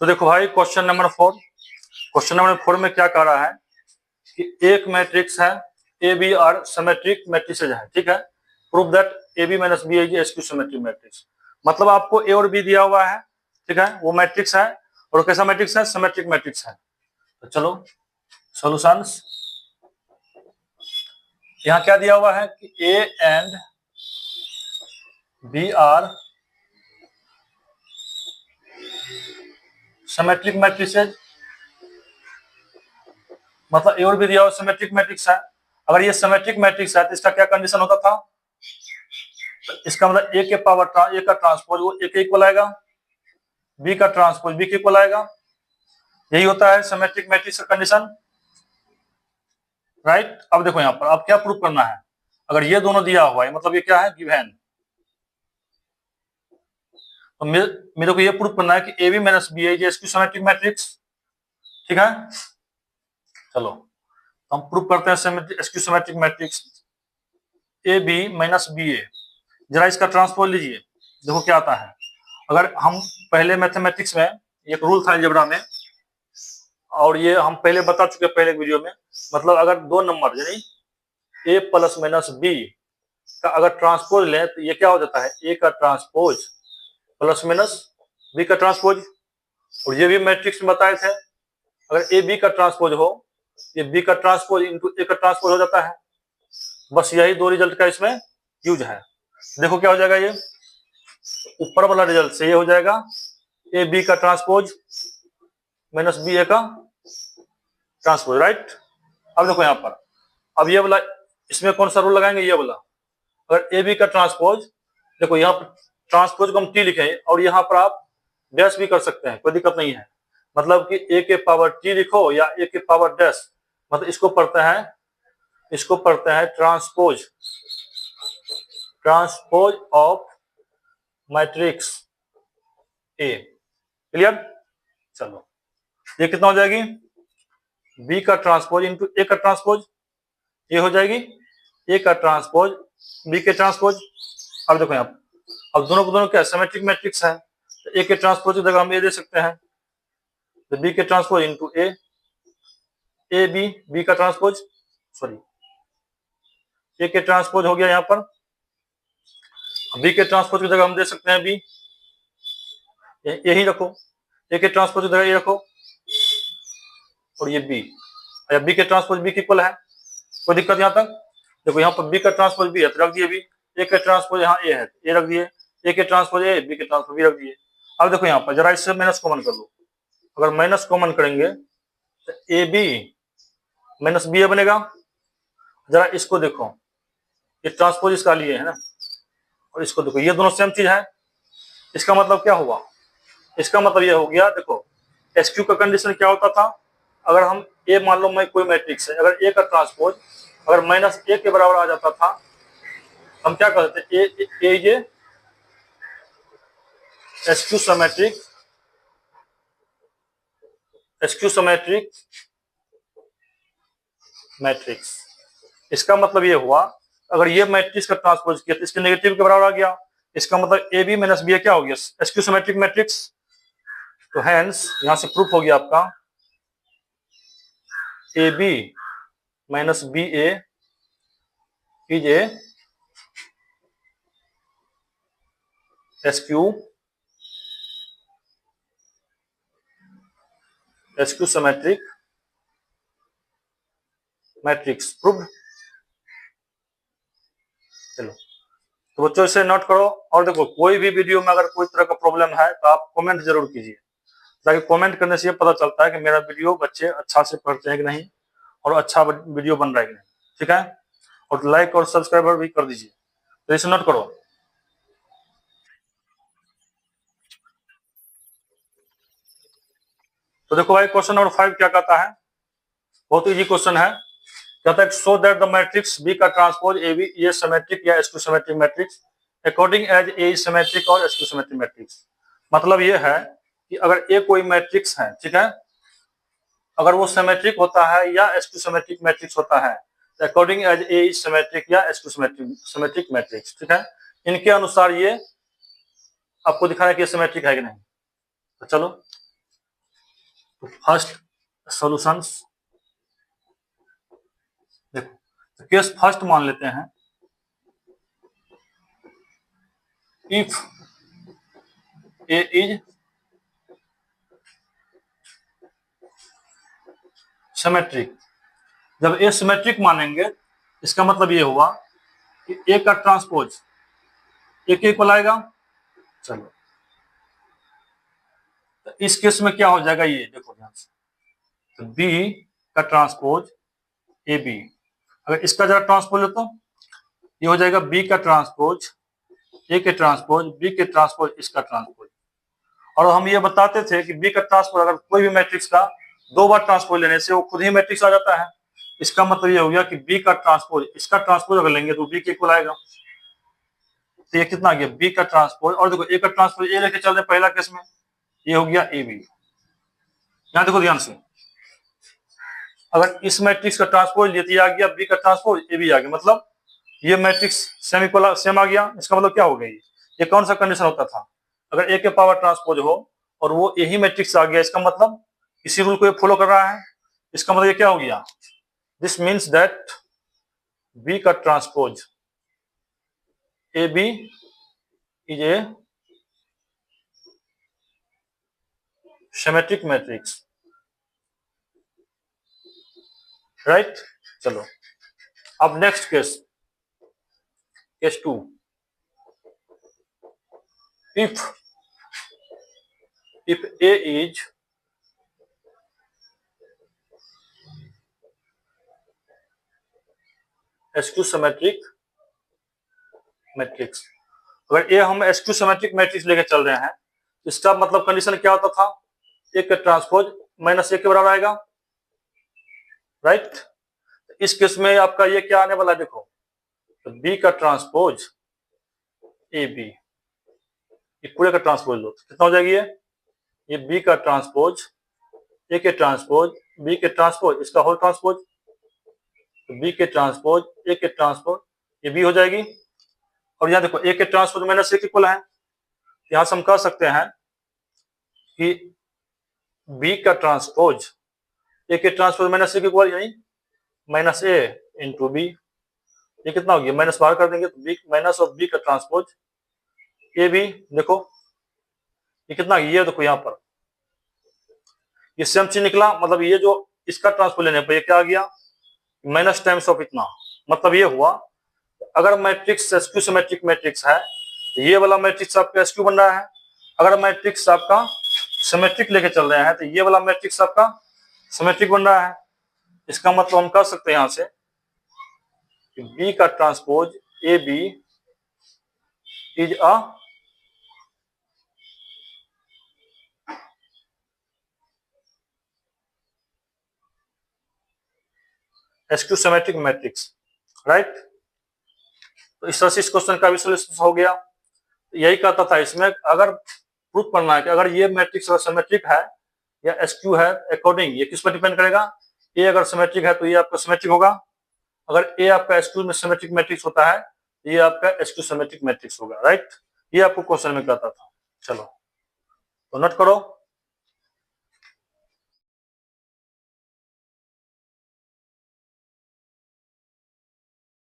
तो देखो भाई क्वेश्चन नंबर 4 में क्या कह रहा है कि एक मैट्रिक्स है A B are symmetric matrices है, ठीक है। Prove that A B minus B is skew symmetric matrix. मतलब आपको ए और बी दिया हुआ है, ठीक है, वो मैट्रिक्स है और कैसा मैट्रिक्स है, सिमेट्रिक मैट्रिक्स है। तो चलो सॉल्यूशंस, यहाँ क्या दिया हुआ है कि A and B are symmetric matrices, मतलब ए और बी दिया हुआ सिमेट्रिक मैट्रिक्स है। अगर ये सिमेट्रिक मैट्रिक्स है तो इसका क्या कंडीशन होता था, तो इसका मतलब ए के पावर ए का ट्रांसपोज वो ए के इक्वल आएगा, बी का ट्रांसपोज बी के इक्वल आएगा। यही होता है सिमेट्रिक मैट्रिक्स का कंडीशन, राइट। अब देखो यहाँ पर अब क्या प्रूफ करना है, अगर ये दोनों दिया हुआ है मतलब ये क्या है, गिवन। तो मेरे को ये प्रूफ करना है कि A B minus B is skew symmetric matrix, ठीक है। चलो तो हम प्रूफ करते हैं skew symmetric matrix A B minus B A. जरा इसका ट्रांसपोज लीजिए, देखो क्या आता है। अगर हम पहले मैथमेटिक्स में एक रूल था अलजेब्रा में, और ये हम पहले बता चुके पहले वीडियो में, मतलब अगर दो नंबर यानी ए प्लस माइनस बी का अगर ट्रांसपोज लें तो ये क्या हो जाता है, ए का ट्रांसपोज प्लस माइनस बी का ट्रांसपोज। और ये भी मैट्रिक्स में बताए थे, अगर ए बी का ट्रांसपोज हो, ये बी का ट्रांसपोज इंटू ए का ट्रांसपोज हो जाता है। बस यही दो रिजल्ट का इसमें यूज है। देखो क्या हो जाएगा, ये ऊपर वाला रिजल्ट से ये हो जाएगा ए बी का ट्रांसपोज माइनस बी ए का ट्रांसपोज, राइट। अब देखो यहाँ पर, अब ये वाला इसमें कौन सा रूल लगाएंगे, ये वाला। अगर ए बी का ट्रांसपोज, देखो यहाँ पर ट्रांसपोज को हम टी लिखे और यहाँ पर आप डैश भी कर सकते हैं, कोई दिक्कत नहीं है। मतलब कि ए के पावर टी लिखो या ए के पावर डैश, मतलब इसको पढ़ते हैं transpose of matrix A. Clear. चलो ये कितना हो जाएगी, बी का ट्रांसपोज इंटू ए का ट्रांसपोज, ये हो जाएगी ए का ट्रांसपोज बी के ट्रांसपोज। अब देखो यहाँ अब दोनों को दोनों क्या सिमेट्रिक मैट्रिक्स है, तो ए के ट्रांसपोज की जगह हम ए दे सकते हैं, तो बी के ट्रांसपोज इंटू ए बी का ट्रांसपोज, सॉरी ए के ट्रांसपोज हो गया यहाँ पर, बी के ट्रांसपोज की जगह हम दे सकते हैं बी, यही रखो, ए के ट्रांसपोज की जगह ये रखो और ये बी, या बी के ट्रांसपोज बी के इक्वल है, कोई दिक्कत यहाँ तक। देखो यहाँ पर बी का ट्रांसपोज बी है तो रख दिए बी, ए के ट्रांसपोज यहाँ ए है ए रख दिए, ए के ट्रांसपोज ए बी के ट्रांसपोज बी रख दिए। अब देखो यहाँ पर जरा इससे माइनस कॉमन कर लो, अगर माइनस कॉमन करेंगे तो ए बी माइनस बी ए बनेगा। जरा इसको देखो, ये ट्रांसपोज इसका लिए है ना, और इसको देखो ये दोनों सेम चीज है। इसका मतलब क्या हुआ, इसका मतलब ये हो गया, देखो एसक्यू का कंडीशन क्या होता था, अगर हम ए मान लो मैं कोई मैट्रिक्स है, अगर ए का ट्रांसपोज अगर माइनस ए के बराबर आ जाता था, हम क्या करते थे, ए ये एसक्यू सिमेट्रिक मैट्रिक्स। इसका मतलब ये हुआ, अगर ये मैट्रिक्स का ट्रांसपोज किया तो इसके नेगेटिव के बराबर आ गया, इसका मतलब ए बी माइनस बी क्या हो गया, एसक्यू सिमेट्रिक मैट्रिक्स। तो हेंस यहां से प्रूफ हो गया आपका A B minus B A is a skew symmetric matrix proved. चलो तो बच्चों इसे नोट करो, और देखो कोई भी वीडियो में अगर कोई तरह का प्रॉब्लम है तो आप कमेंट जरूर कीजिए, ताकि कमेंट करने से ये पता चलता है कि मेरा वीडियो बच्चे अच्छा से पढ़ते हैं कि नहीं और अच्छा वीडियो बन रहा है कि नहीं, ठीक है। और लाइक और सब्सक्राइबर भी कर दीजिए, तो इसे नोट करो। तो देखो भाई क्वेश्चन नंबर 5 क्या कहता है, बहुत इजी क्वेश्चन है। कहता है show that the matrix B का ट्रांसपोज ए बी ये सिमेट्रिक या skew symmetric matrix according as A symmetric और एसक्यू सिमेट्रिक मैट्रिक्स। मतलब ये है कि अगर ए कोई मैट्रिक्स है, ठीक है, अगर वो सिमेट्रिक होता है या एसक्यू सिमेट्रिक मैट्रिक्स होता है, अकॉर्डिंग एज ए सिमेट्रिक या एसक्यू सिमेट्रिक मैट्रिक्स, ठीक है। इनके अनुसार ये आपको दिखाना है कि सिमेट्रिक है कि नहीं। तो चलो तो फर्स्ट सॉल्यूशंस, देखो केस फर्स्ट मान लेते हैं, इफ ए इज सिमेट्रिक। जब ए सिमेट्रिक मानेंगे इसका मतलब ये हुआ कि ए का ट्रांसपोज ए के इक्वल आएगा। चलो तो इस केस में क्या हो जाएगा, ये देखो ध्यान से, तो बी का ट्रांसपोज ए बी, अगर इसका जरा ट्रांसपोज ले तो ये हो जाएगा बी का ट्रांसपोज ए के ट्रांसपोज बी के ट्रांसपोज इसका ट्रांसपोज। और हम ये बताते थे कि बी का ट्रांसपोज अगर कोई भी मैट्रिक्स का दो बार ट्रांसपोज लेने से वो खुद ही मैट्रिक्स आ जाता है। इसका मतलब ये हो गया कि बी का ट्रांसपोज इसका ट्रांसपोज अगर लेंगे तो बी के इक्वल आएगा। तो ये कितना आ गया, बी का ट्रांसपोज, और देखो ए का ट्रांसपोज ए लेके चल रहे पहला केस में, ये हो गया ए बी। यहां देखो ध्यान से, अगर इस मैट्रिक्स का ट्रांसपोज लिए तो ये आ गया बी का ट्रांसपोज ए बी आ गया, मतलब ये मैट्रिक्स सेम इक्वल सेम आ गया। इसका मतलब क्या हो गया, ये कौन सा कंडीशन होता था, अगर ए के पावर ट्रांसपोज हो और वो यही मैट्रिक्स आ गया, इसका मतलब इसी रूल को ये फॉलो कर रहा है। इसका मतलब ये क्या हो गया, दिस मीन्स दैट बी का transpose A B is a symmetric matrix, right. चलो अब next case, case 2, if A is skew symmetric matrix, अगर ए हम skew symmetric मैट्रिक्स लेके चल रहे हैं, इसका मतलब कंडीशन क्या होता था, ए का ट्रांसपोज माइनस ए के बराबर आएगा, राइट। इस केस में आपका ये क्या आने वाला है, देखो तो बी का ट्रांसपोज ए बी, ये पूरे का ट्रांसपोज लो तो कितना हो जाएगी, ये बी का ट्रांसपोज ए के ट्रांसपोज बी के ट्रांसपोज इसका होल ट्रांसपोज, तो बी के ट्रांसपोज ए के ट्रांसपोज ये बी हो जाएगी। और यहाँ देखो ए के ट्रांसपोज माइनस ए के इक्वल है, यहां से हम कह सकते हैं कि बी का ट्रांसपोज ए के ट्रांसपोज माइनस ए के इक्वल, यानी माइनस ए इंटू बी, ये कितना हो गया, माइनस बाहर कर देंगे तो बी माइनस ऑफ बी का ट्रांसपोज ए बी, देखो ये कितना, ये देखो यहाँ पर ये सेम चीज निकला, मतलब ये जो इसका ट्रांसपोज लेने पर ये क्या आ गया, माइनस टाइम्स ऑफ इतना। मतलब ये हुआ अगर मैट्रिक्स स्क्यू सिमेट्रिक मैट्रिक्स है तो ये वाला मैट्रिक्स आपका स्क्यू बन रहा है, अगर मैट्रिक्स आपका सिमेट्रिक लेके चल रहे हैं तो ये वाला मैट्रिक्स आपका सिमेट्रिक बन रहा है। इसका मतलब हम कह सकते हैं यहां से कि बी का transpose A B is a skew symmetric matrix, right. तो इस तरह से इस क्वेश्चन का भी सॉल्यूशन हो गया। यही कहता था इसमें, अगर प्रूफ करना है कि अगर ये मैट्रिक्स अगर सिमेट्रिक है या स्क्यू है, अकॉर्डिंग ये किस पर डिपेंड करेगा, ए अगर सिमेट्रिक है तो ये आपका सिमेट्रिक होगा, अगर ए आपका स्क्यू में सिमेट्रिक मैट्रिक्स होता है तो ये आपका स्क्यू सिमेट्रिक मैट्रिक्स होगा, राइट। ये आपको क्वेश्चन में कहता था। चलो तो नोट करो।